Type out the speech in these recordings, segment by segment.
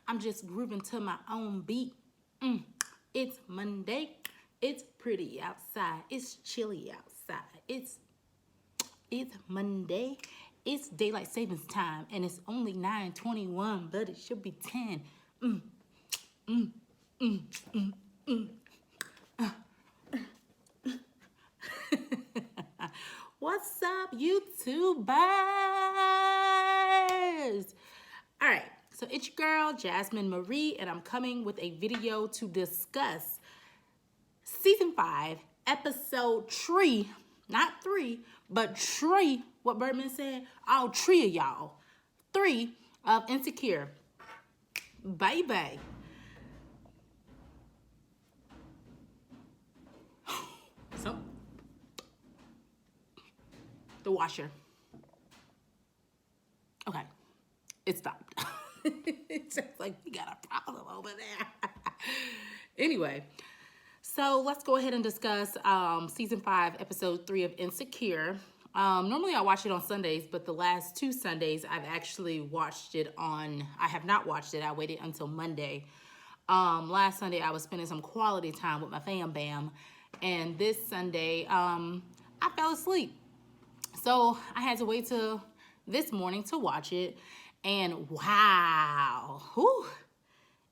I'm just grooving to my own beat. It's Monday. It's pretty outside. It's chilly outside. It's Monday. It's daylight savings time, and it's only 9:21, but it should be 10. What's up, YouTubers? All right, so it's your girl, Jasmine Marie, and I'm coming with a video to discuss Season 5, Episode 3. Not 3, but 3. What Birdman said? All 3 of y'all. 3 of Insecure. Bye-bye. So, the washer. Okay, it stopped. It sounds like we got a problem over there. Anyway, so let's go ahead and discuss Season 5, Episode 3 of Insecure. Normally I watch it on Sundays, but the last 2 Sundays I've actually watched it on, I have not watched it. I waited until Monday. Last Sunday I was spending some quality time with my fam bam. And this Sunday, I fell asleep. So I had to wait till this morning to watch it. And wow, whew,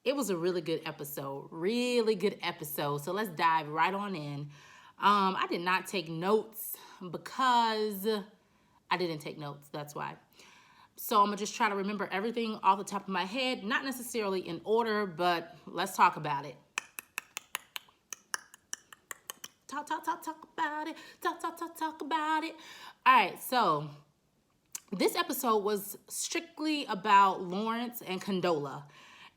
it was a really good episode. Really good episode. So let's dive right on in. I did not take notes because I didn't take notes. That's why. So I'm going to just try to remember everything off the top of my head. Not necessarily in order, but let's talk about it. Talk about it. Talk about it. All right, so this episode was strictly about Lawrence and Condola.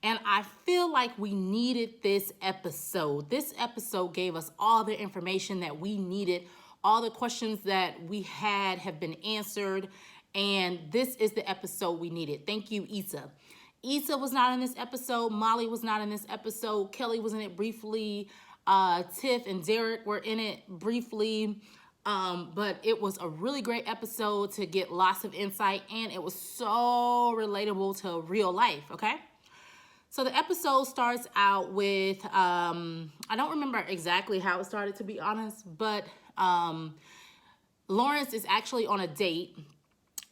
And I feel like we needed this episode. This episode gave us all the information that we needed. All the questions that we had have been answered. And this is the episode we needed. Thank you, Issa. Issa was not in this episode. Molly was not in this episode. Kelly was in it briefly. Tiff and Derek were in it briefly. But it was a really great episode to get lots of insight. And it was so relatable to real life, okay? So the episode starts out with, I don't remember exactly how it started, to be honest, but Lawrence is actually on a date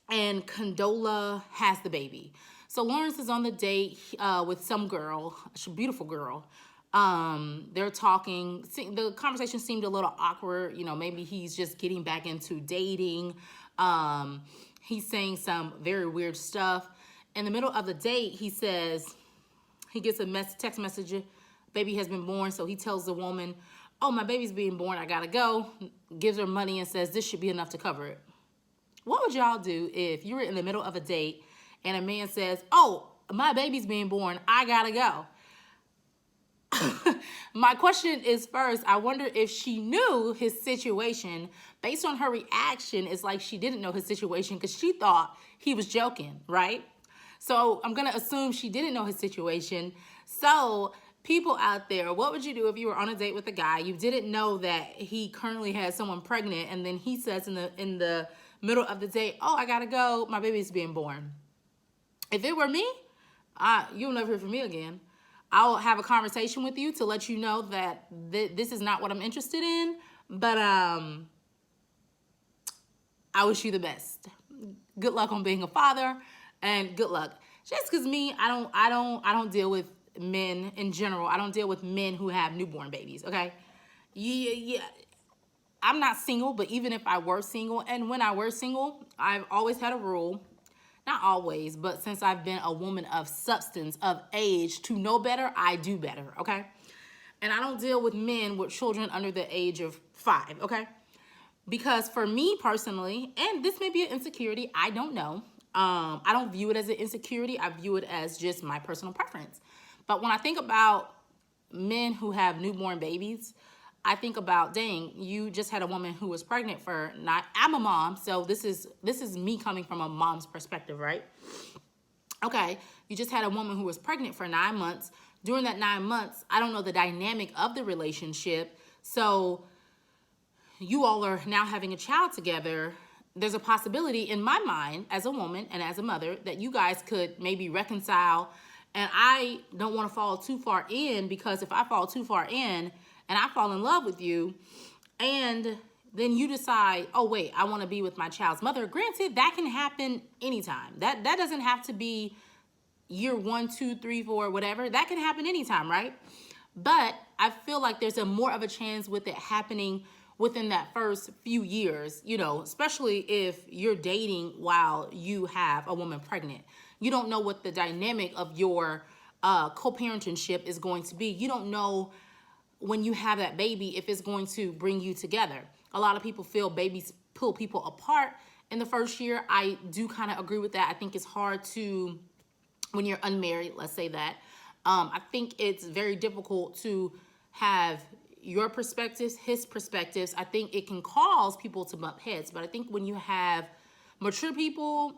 and Condola has the baby. So Lawrence is on the date with some girl, a beautiful girl. They're talking, the conversation seemed a little awkward, maybe he's just getting back into dating. He's saying some very weird stuff. In the middle of the date, he says, he gets a text message, baby has been born. So he tells the woman, oh, my baby's being born, I gotta go. Gives her money and says, this should be enough to cover it. What would y'all do if you were in the middle of a date and a man says, oh, my baby's being born, I gotta go? My question is, first, I wonder if she knew his situation. Based on her reaction, it's like she didn't know his situation because she thought he was joking, right? So I'm going to assume she didn't know his situation. So people out there, what would you do if you were on a date with a guy? You didn't know that he currently had someone pregnant, and then he says in the middle of the date, oh, I got to go, my baby's being born. If it were me, you'll never hear from me again. I'll have a conversation with you to let you know that this is not what I'm interested in, but I wish you the best. Good luck on being a father, and good luck. Just because me, I don't deal with men in general. I don't deal with men who have newborn babies. Okay, yeah. I'm not single, but even if I were single, and when I were single, I've always had a rule. Not always, but since I've been a woman of substance, of age, to know better, I do better, okay? And I don't deal with men with children under the age of 5, okay? Because for me personally, and this may be an insecurity, I don't know. I don't view it as an insecurity. I view it as just my personal preference. But when I think about men who have newborn babies, I think about, dang, you just had a woman who was pregnant for I'm a mom, so this is me coming from a mom's perspective, right? Okay, you just had a woman who was pregnant for 9 months. During that 9 months, I don't know the dynamic of the relationship. So you all are now having a child together. There's a possibility in my mind as a woman and as a mother that you guys could maybe reconcile And I don't want to fall too far in, because if I fall too far in and I fall in love with you, and then you decide, oh wait, I want to be with my child's mother. Granted, that can happen anytime. That doesn't have to be year 1, 2, 3, 4, whatever. That can happen anytime, right? But I feel like there's a more of a chance with it happening within that first few years, you know, especially if you're dating while you have a woman pregnant. You don't know what the dynamic of your co-parentingship is going to be. You don't know when you have that baby if it's going to bring you together. A lot of people feel babies pull people apart in the first year. I do kind of agree with that. I think it's hard to, when you're unmarried, let's say that, I think it's very difficult to have your perspectives, his perspectives. I think it can cause people to bump heads. But I think when you have mature people,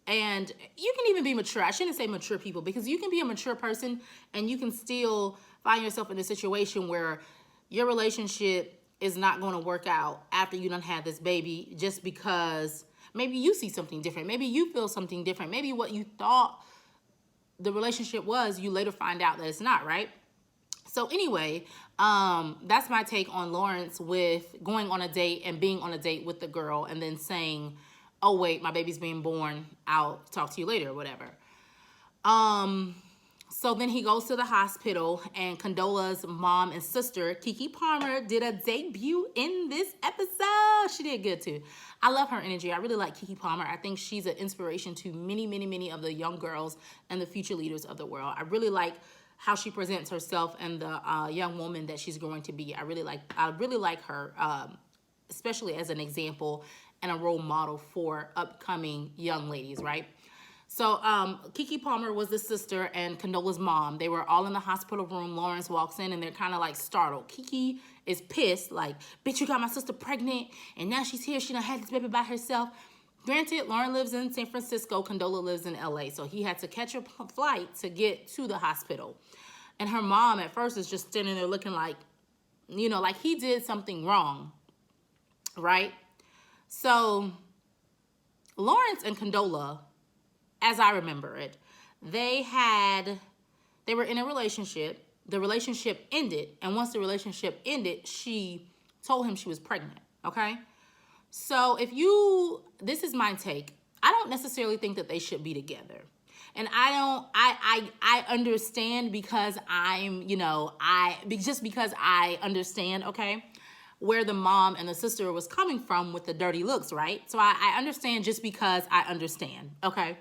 and you can even be mature, I shouldn't say mature people, because you can be a mature person and you can still find yourself in a situation where your relationship is not going to work out after you done had this baby, just because maybe you see something different. Maybe you feel something different. Maybe what you thought the relationship was, you later find out that it's not, right? So anyway, that's my take on Lawrence with going on a date and being on a date with the girl and then saying, oh wait, my baby's being born, I'll talk to you later or whatever. So then he goes to the hospital, and Condola's mom and sister, Keke Palmer, did a debut in this episode. She did good too. I love her energy. I really like Keke Palmer. I think she's an inspiration to many, many, many of the young girls and the future leaders of the world. I really like how she presents herself and the young woman that she's going to be. I really like her, especially as an example and a role model for upcoming young ladies, right? So Keke Palmer was the sister and Condola's mom. They were all in the hospital room. Lawrence walks in and they're kind of like startled. Keke is pissed, like, bitch, you got my sister pregnant and now she's here. She done had this baby by herself. Granted, Lauren lives in San Francisco. Condola lives in LA. So he had to catch a flight to get to the hospital. And her mom at first is just standing there looking like, you know, like he did something wrong, right? So Lawrence and Condola, as I remember it, they were in a relationship. The relationship ended. And once the relationship ended, she told him she was pregnant. Okay. So this is my take. I don't necessarily think that they should be together. And I understand because just because I understand, okay, where the mom and the sister was coming from with the dirty looks, right? So I understand just because I understand, okay?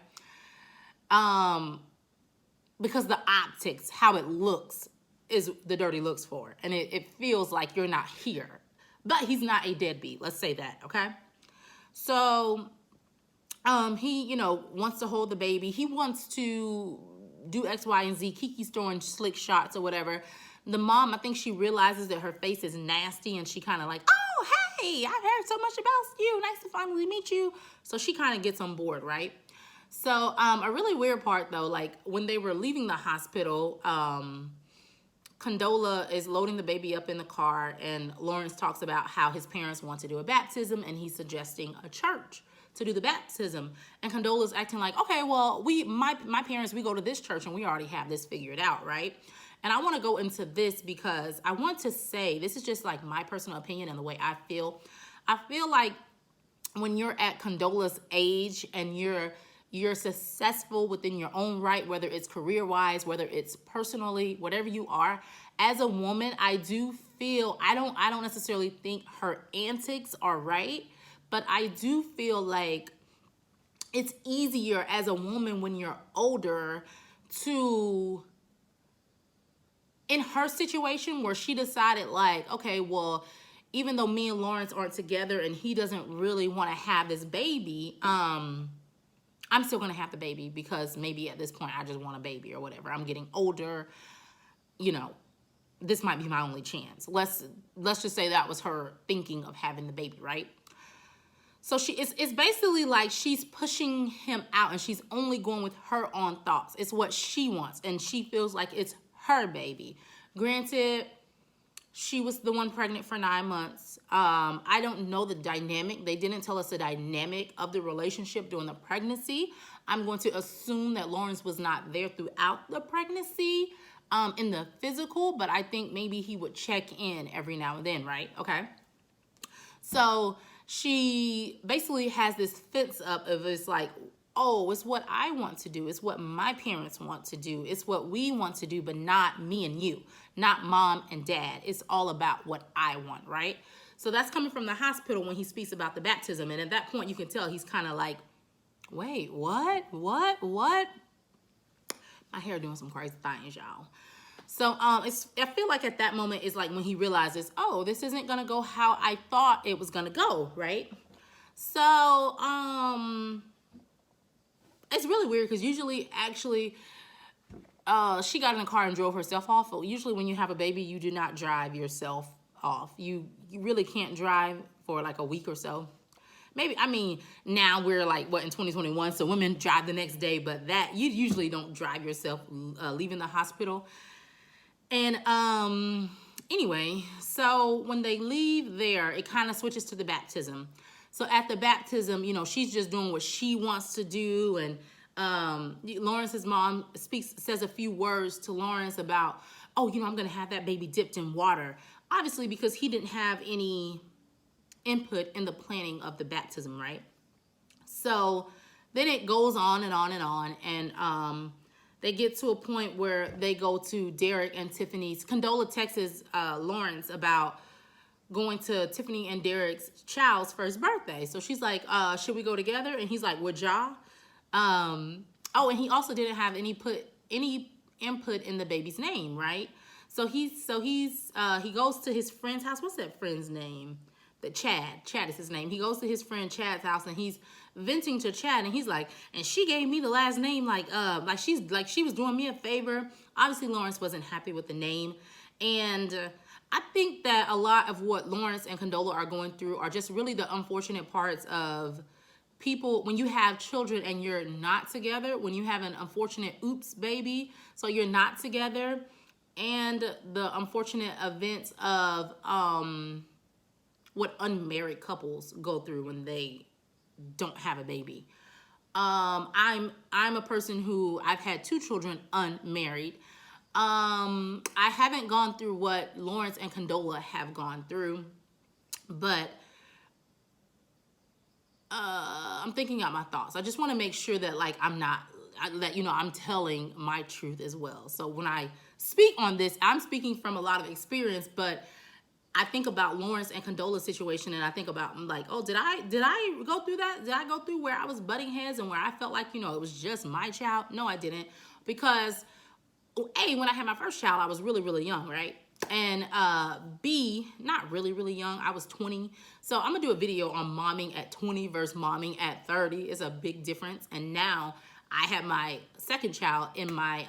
Because the optics, how it looks, is the dirty looks for it. And it feels like you're not here. But he's not a deadbeat, let's say that, okay? So he, wants to hold the baby. He wants to do X, Y, and Z. Keke's throwing slick shots or whatever. The mom, I think she realizes that her face is nasty and she kind of like, oh, hey, I've heard so much about you. Nice to finally meet you. So she kind of gets on board, right? So a really weird part, though, like when they were leaving the hospital, Condola is loading the baby up in the car, and Lawrence talks about how his parents want to do a baptism, and he's suggesting a church to do the baptism. And Condola's acting like, okay, well, my parents, we go to this church, and we already have this figured out, right? And I want to go into this because I want to say, this is just like my personal opinion and the way I feel. I feel like when you're at Condola's age and you're successful within your own right, whether it's career-wise, whether it's personally, whatever you are, as a woman, I do feel, I don't necessarily think her antics are right, but I do feel like it's easier as a woman when you're older to, in her situation where she decided like, okay, well, even though me and Lawrence aren't together and he doesn't really want to have this baby, I'm still going to have the baby because maybe at this point I just want a baby or whatever. I'm getting older. This might be my only chance. Let's just say that was her thinking of having the baby, right? So it's basically like she's pushing him out and she's only going with her own thoughts. It's what she wants and she feels like it's her baby. Granted, She was the one pregnant for 9 months. I don't know the dynamic. They didn't tell us the dynamic of the relationship during the pregnancy. I'm going to assume that Lawrence was not there throughout the pregnancy, in the physical, but I think maybe he would check in every now and then, right? Okay. So she basically has this fence up of, it's like, oh, it's what I want to do. It's what my parents want to do. It's what we want to do, but not me and you, not mom and dad. It's all about what I want, right? So that's coming from the hospital when he speaks about the baptism. And at that point, you can tell he's kind of like, wait, what? My hair doing some crazy things, y'all. So I feel like at that moment is like when he realizes, oh, this isn't gonna go how I thought it was gonna go, right? So it's really weird because usually actually she got in the car and drove herself off. Usually when you have a baby, you do not drive yourself off. You really can't drive for like a week or so. Maybe, I mean, now we're like, what, in 2021, so women drive the next day, but that, you usually don't drive yourself leaving the hospital. And anyway, so when they leave there, it kind of switches to the baptism. So at the baptism, you know, she's just doing what she wants to do. And Lawrence's mom says a few words to Lawrence about, oh, you know, I'm going to have that baby dipped in water. Obviously, because he didn't have any input in the planning of the baptism, right? So then it goes on and on and on. And they get to a point where they go to Derek and Tiffany's. Condola texts Lawrence about going to Tiffany and Derek's child's first birthday. So she's like, should we go together? And he's like, would y'all? Oh, and he also didn't have any input in the baby's name, right? So he goes to his friend's house. What's that friend's name? Chad is his name. He goes to his friend Chad's house and he's venting to Chad and he's like, and she gave me the last name like she was doing me a favor. Obviously Lawrence wasn't happy with the name. And I think that a lot of what Lawrence and Condola are going through are just really the unfortunate parts of people when you have children and you're not together, when you have an unfortunate oops baby, so you're not together, and the unfortunate events of what unmarried couples go through when they don't have a baby. I'm a person who I've had 2 children unmarried. I haven't gone through what Lawrence and Condola have gone through, but I'm thinking out my thoughts. I just want to make sure that like I'm telling my truth as well. So when I speak on this, I'm speaking from a lot of experience, but I think about Lawrence and Condola's situation, and I think about, I'm like, oh, did I go through that? Did I go through where I was butting heads and where I felt like, you know, it was just my child? No, I didn't. Because A, when I had my first child, I was really, really young, right? And B, not really, really young. I was 20. So I'm going to do a video on momming at 20 versus momming at 30. It's a big difference. And now I have my second child in my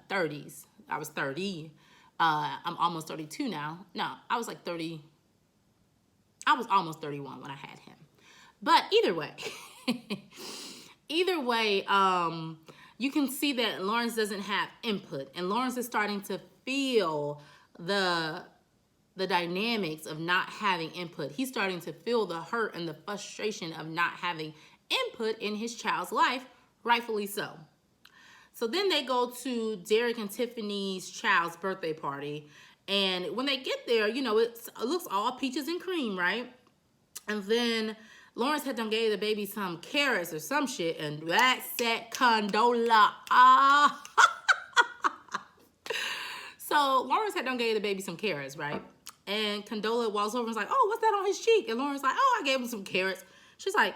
30s. I was 30. I'm almost 32 now. No, I was like 30. I was almost 31 when I had him. But either way, you can see that Lawrence doesn't have input, and Lawrence is starting to feel the dynamics of not having input. He's starting to feel the hurt and the frustration of not having input in his child's life, rightfully so. So then they go to Derek and Tiffany's child's birthday party. And when they get there, you know, it looks all peaches and cream, right? And then Lawrence had done gave the baby some carrots or some shit. And that's that Condola. So Lawrence had done gave the baby some carrots, right? And Condola walks over and was like, oh, what's that on his cheek? And Lawrence like, oh, I gave him some carrots. She's like,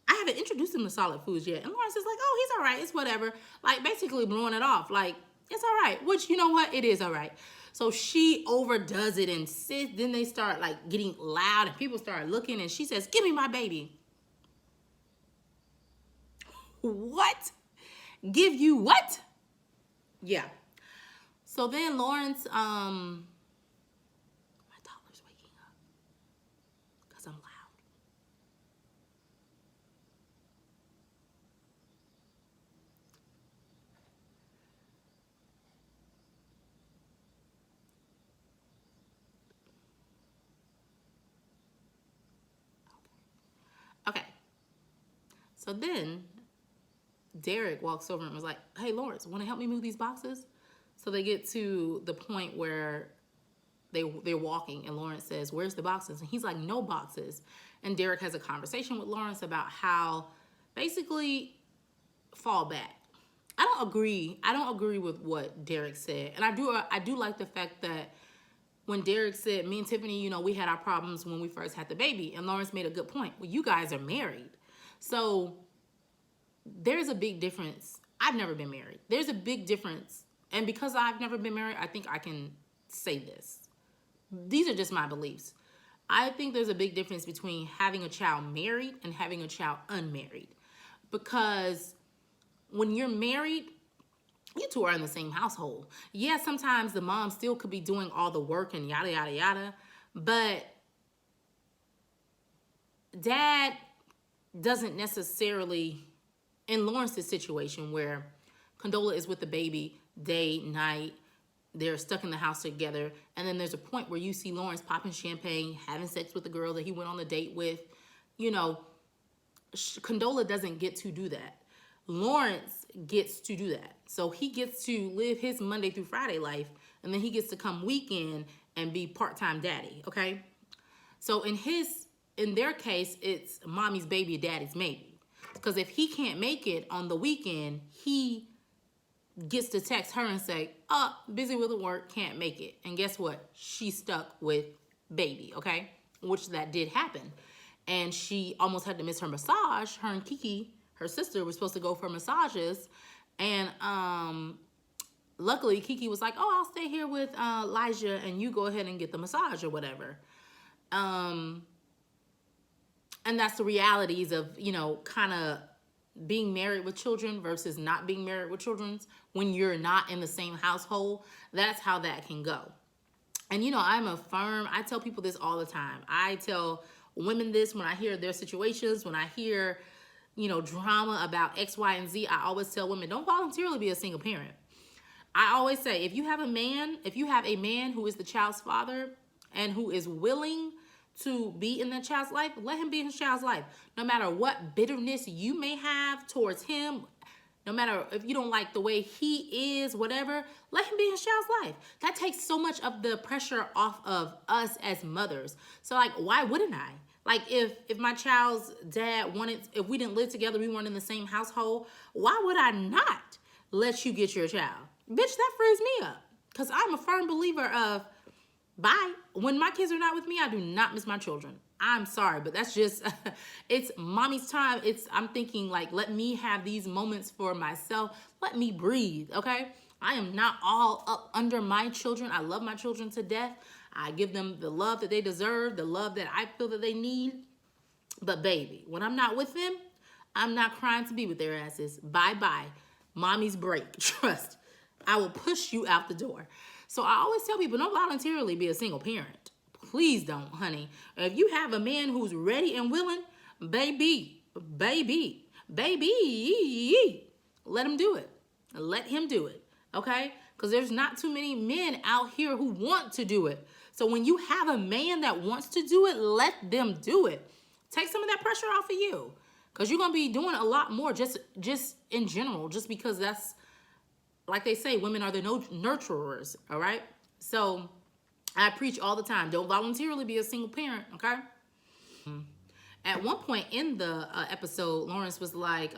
I haven't introduced him to solid foods yet. And Lawrence is like, oh, he's all right. It's whatever. Like, basically blowing it off. Like, it's all right. Which, you know what? It is all right. So she overdoes it and sits. Then they start, like, getting loud. And people start looking. And she says, give me my baby. What? Give you what? Yeah. So then Lawrence, my toddler's waking up. Because I'm loud. So then Derek walks over and was like, hey, Lawrence, want to help me move these boxes? So they get to the point where they're walking, and Lawrence says, where's the boxes? And he's like, no boxes. And Derek has a conversation with Lawrence about how basically fall back. I don't agree with what Derek said. And I do like the fact that when Derek said, me and Tiffany, we had our problems when we first had the baby. And Lawrence made a good point. Well, you guys are married. So there's a big difference. I've never been married. There's a big difference. And because I've never been married, I think I can say this. These are just my beliefs. I think there's a big difference between having a child married and having a child unmarried. Because when you're married, you two are in the same household. Yeah, sometimes the mom still could be doing all the work and yada, yada, yada. But dad doesn't necessarily, in Lawrence's situation where Condola is with the baby day, night, they're stuck in the house together, and then there's a point where you see Lawrence popping champagne, having sex with the girl that he went on a date with. Condola doesn't get to do that. Lawrence gets to do that. So he gets to live his Monday through Friday life, and then he gets to come weekend and be part-time daddy, okay? So in their case, it's mommy's baby, daddy's maybe. Because if he can't make it on the weekend, he gets to text her and say, busy with the work, can't make it. And guess what? She's stuck with baby, okay? Which that did happen. And she almost had to miss her massage. Her and Kiki, her sister, were supposed to go for massages. And luckily, Kiki was like, I'll stay here with Elijah and you go ahead and get the massage or whatever. And that's the realities of, kind of being married with children versus not being married with children. When you're not in the same household, that's how that can go. And, I tell people this all the time. I tell women this when I hear their situations, when I hear, drama about X, Y, and Z. I always tell women, don't voluntarily be a single parent. I always say, if you have a man who is the child's father and who is willing to be in that child's life, let him be in his child's life. No matter what bitterness you may have towards him, no matter if you don't like the way he is, whatever, let him be in his child's life. That takes so much of the pressure off of us as mothers. So, why wouldn't I? If my child's dad if we didn't live together, we weren't in the same household, why would I not let you get your child? Bitch, that frees me up. Because I'm a firm believer of, bye. When my kids are not with me, I do not miss my children. I'm sorry, but that's just, it's mommy's time. I'm thinking let me have these moments for myself. Let me breathe, okay? I am not all up under my children. I love my children to death. I give them the love that they deserve, the love that I feel that they need. But baby, when I'm not with them, I'm not crying to be with their asses. Bye-bye. Mommy's break. Trust. I will push you out the door. So I always tell people, don't voluntarily be a single parent. Please don't, honey. If you have a man who's ready and willing, baby, let him do it. Let him do it, okay? Because there's not too many men out here who want to do it. So when you have a man that wants to do it, let them do it. Take some of that pressure off of you. Because you're going to be doing a lot more just in general, just because that's, like they say, women are the nurturers, all right? So I preach all the time, don't voluntarily be a single parent, okay? At one point in the episode, Lawrence was like,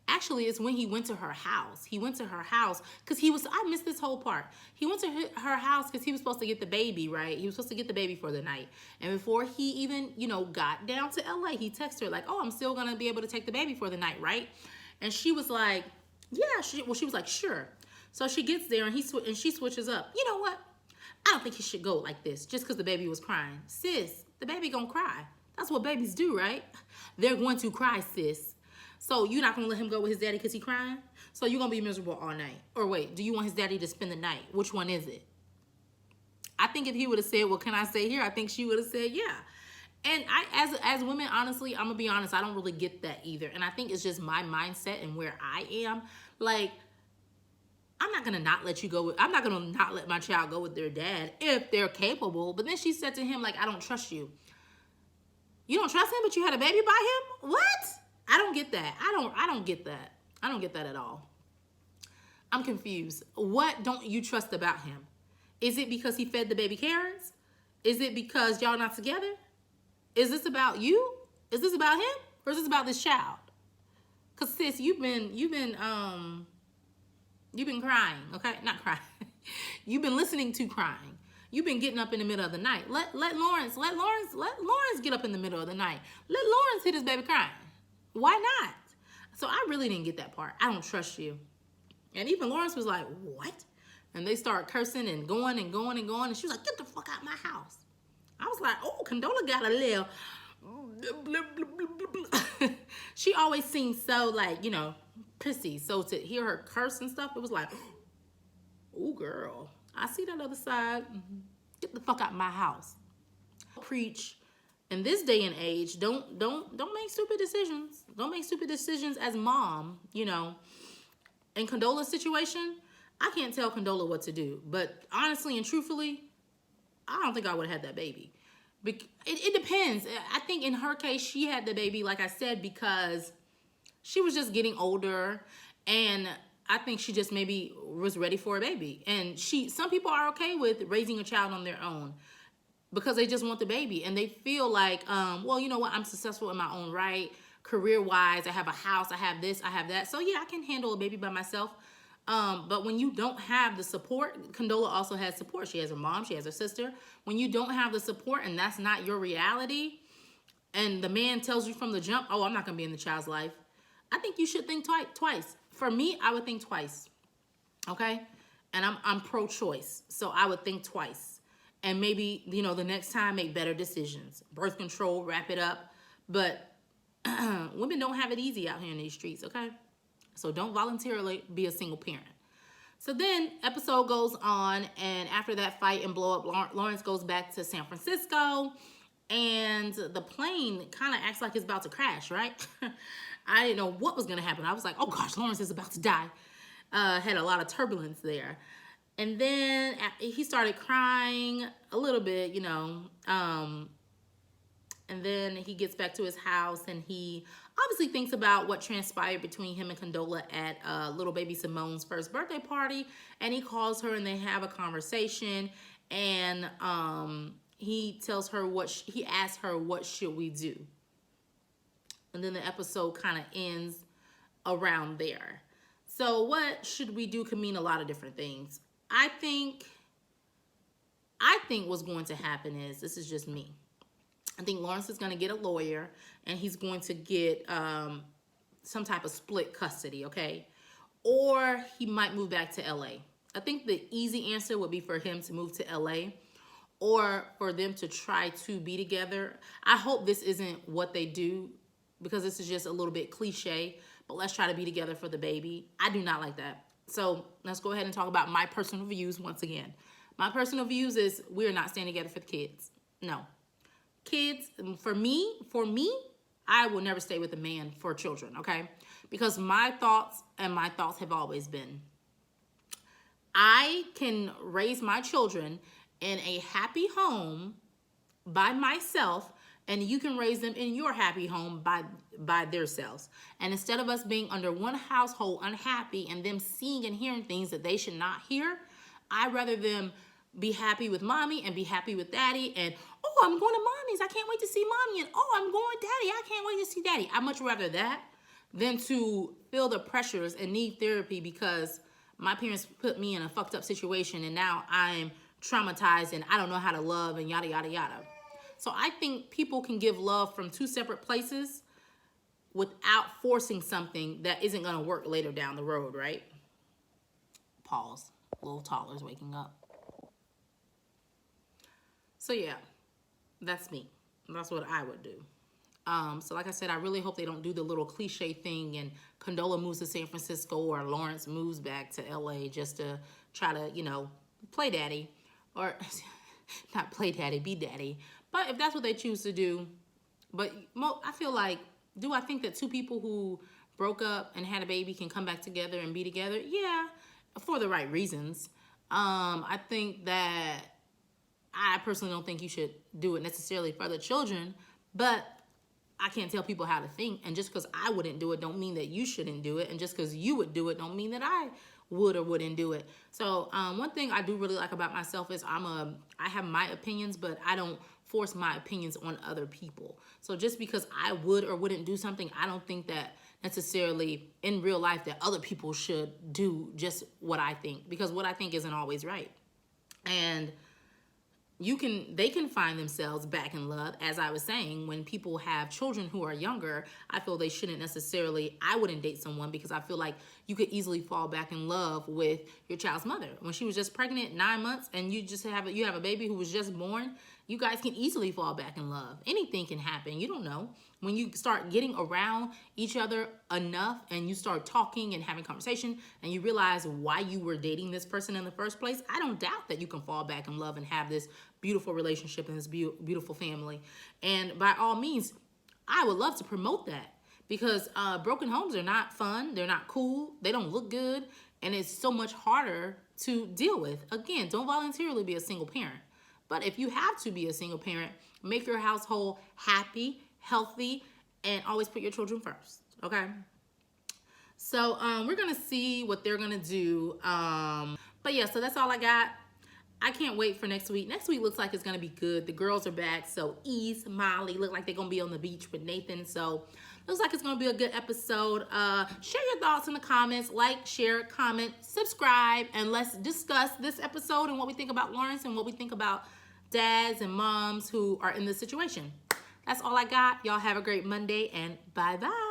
actually, it's when he went to her house. He went to her house because I missed this whole part. He went to her house because he was supposed to get the baby, right? He was supposed to get the baby for the night. And before he even, got down to LA, he texted her like, I'm still going to be able to take the baby for the night, right? And she was like, yeah. She was like, sure. So she gets there and she switches up. You know what? I don't think he should go like this just because the baby was crying. Sis, the baby gonna cry. That's what babies do, right? They're going to cry, sis. So you're not going to let him go with his daddy because he's crying? So you're going to be miserable all night. Or wait, do you want his daddy to spend the night? Which one is it? I think if he would have said, well, can I stay here? I think she would have said, yeah. And as women, honestly, I'm going to be honest, I don't really get that either. And I think it's just my mindset and where I am. I'm not going to not let you go. I'm not going to not let my child go with their dad if they're capable. But then she said to him, I don't trust you. You don't trust him, but you had a baby by him? What? I don't get that. I don't get that. I don't get that at all. I'm confused. What don't you trust about him? Is it because he fed the baby Karens? Is it because y'all not together? Is this about you? Is this about him? Or is this about this child? Cause sis, you've been crying, okay? Not crying. You've been listening to crying. You've been getting up in the middle of the night. Let Lawrence get up in the middle of the night. Let Lawrence hit his baby crying. Why not? So I really didn't get that part. I don't trust you. And even Lawrence was like, what? And they start cursing and going and going and going. And she was like, get the fuck out of my house. I was like, oh, Condola got a little. She always seems so like, you know, pissy. So to hear her curse and stuff, it was like, oh, girl, I see that other side. Get the fuck out of my house. Preach. In this day and age, don't make stupid decisions. Don't make stupid decisions as mom, you know. In Condola's situation, I can't tell Condola what to do. But honestly and truthfully, I don't think I would have had that baby. It depends. I think in her case, she had the baby, like I said, because she was just getting older. And I think she just maybe was ready for a baby. And some people are okay with raising a child on their own because they just want the baby. And they feel like, well, you know what? I'm successful in my own right. Career-wise, I have a house, I have this, I have that. So yeah, I can handle a baby by myself. But when you don't have the support, Condola also has support. She has her mom, she has her sister. When you don't have the support and that's not your reality, and the man tells you from the jump, oh, I'm not gonna be in the child's life, I think you should think twice. For me, I would think twice, okay? And I'm pro-choice, so I would think twice. And maybe, you know, the next time make better decisions. Birth control, wrap it up. But women don't have it easy out here in these streets, okay? So don't voluntarily be a single parent. So then episode goes on, and after that fight and blow up, Lawrence goes back to San Francisco, and the plane kind of acts like it's about to crash, right? I didn't know what was going to happen. I was like, oh gosh, Lawrence is about to die. Had a lot of turbulence there. And then he started crying a little bit, you know, and then he gets back to his house and he obviously thinks about what transpired between him and Condola at little baby Simone's first birthday party. And he calls her and they have a conversation. And he tells her he asks her, what should we do? And then the episode kind of ends around there. So what should we do could mean a lot of different things. I think what's going to happen is, this is just me, I think Lawrence is going to get a lawyer and he's going to get some type of split custody, okay? Or he might move back to LA. I think the easy answer would be for him to move to LA or for them to try to be together. I hope this isn't what they do because this is just a little bit cliche, but let's try to be together for the baby. I do not like that. So let's go ahead and talk about my personal views once again. My personal views is we're not staying together for the kids. No. Kids, for me, I will never stay with a man for children, okay? Because my thoughts have always been, I can raise my children in a happy home by myself, and you can raise them in your happy home by themselves. And instead of us being under one household unhappy and them seeing and hearing things that they should not hear, I'd rather them be happy with mommy and be happy with daddy, and oh, I'm going to mommy's, I can't wait to see mommy, and oh, I'm going with daddy, I can't wait to see daddy. I'd much rather that than to feel the pressures and need therapy because my parents put me in a fucked up situation and now I'm traumatized and I don't know how to love and yada, yada, yada. So I think people can give love from two separate places without forcing something that isn't going to work later down the road, right? Pause. Little Toller's waking up. So yeah, that's me. That's what I would do. So like I said, I really hope they don't do the little cliche thing and Condola moves to San Francisco or Lawrence moves back to LA just to try to, you know, play daddy. Or not play daddy, be daddy. But if that's what they choose to do. But I feel like, do I think that two people who broke up and had a baby can come back together and be together? Yeah, for the right reasons. I think that I personally don't think you should do it necessarily for the children, but I can't tell people how to think. And just because I wouldn't do it don't mean that you shouldn't do it. And just because you would do it don't mean that I would or wouldn't do it. So one thing I do really like about myself is I have my opinions, but I don't force my opinions on other people. So just because I would or wouldn't do something, I don't think that necessarily in real life that other people should do just what I think, because what I think isn't always right. And they can find themselves back in love. As I was saying, when people have children who are younger, I feel they shouldn't necessarily, I wouldn't date someone because I feel like you could easily fall back in love with your child's mother. When she was just pregnant 9 months and you have a baby who was just born, you guys can easily fall back in love. Anything can happen. You don't know. When you start getting around each other enough and you start talking and having conversation and you realize why you were dating this person in the first place, I don't doubt that you can fall back in love and have this beautiful relationship and this beautiful family. And by all means, I would love to promote that, because broken homes are not fun. They're not cool. They don't look good. And it's so much harder to deal with. Again, don't voluntarily be a single parent. But if you have to be a single parent, make your household happy, healthy, and always put your children first, okay? So we're going to see what they're going to do. But yeah, so that's all I got. I can't wait for next week. Next week looks like it's going to be good. The girls are back. So Ease, Molly look like they're going to be on the beach with Nathan. So looks like it's going to be a good episode. Share your thoughts in the comments. Like, share, comment, subscribe. And let's discuss this episode and what we think about Lawrence and what we think about dads and moms who are in this situation. That's all I got. Y'all have a great Monday and bye-bye.